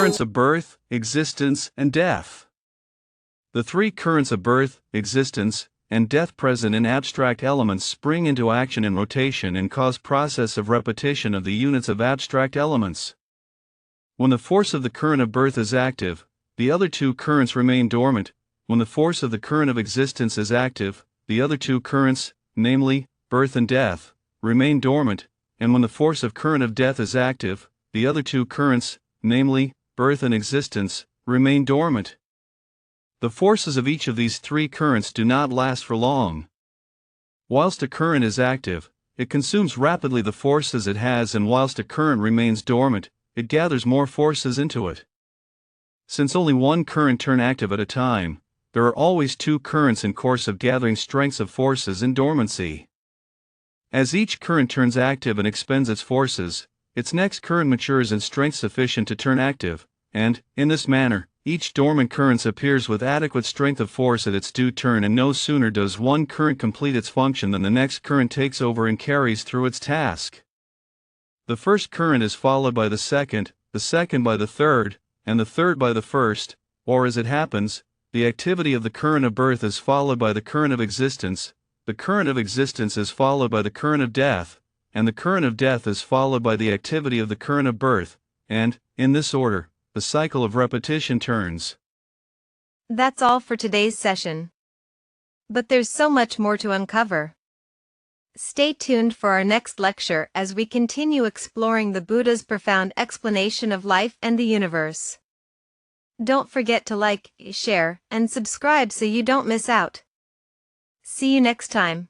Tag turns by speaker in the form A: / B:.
A: currents of birth, existence, and death. The three currents of birth, existence, and death present in abstract elements spring into action in rotation and cause process of repetition of the units of abstract elements. When the force of the current of birth is active, the other two currents remain dormant. When the force of the current of existence is active, the other two currents, namely, birth and death, remain dormant, and when the force of current of death is active, the other two currents, namely, birth and existence, remain dormant. The forces of each of these three currents do not last for long. Whilst a current is active, it consumes rapidly the forces it has, and whilst a current remains dormant, it gathers more forces into it. Since only one current turns active at a time, there are always two currents in course of gathering strengths of forces in dormancy. As each current turns active and expends its forces, its next current matures in strength sufficient to turn active, and, in this manner, each dormant current appears with adequate strength of force at its due turn, and no sooner does one current complete its function than the next current takes over and carries through its task. The first current is followed by the second by the third, and the third by the first, or as it happens, the activity of the current of birth is followed by the current of existence, the current of existence is followed by the current of death, and the current of death is followed by the activity of the current of birth, and, in this order, the cycle of repetition turns.
B: That's all for today's session. But there's so much more to uncover. Stay tuned for our next lecture as we continue exploring the Buddha's profound explanation of life and the universe. Don't forget to like, share, and subscribe so you don't miss out. See you next time.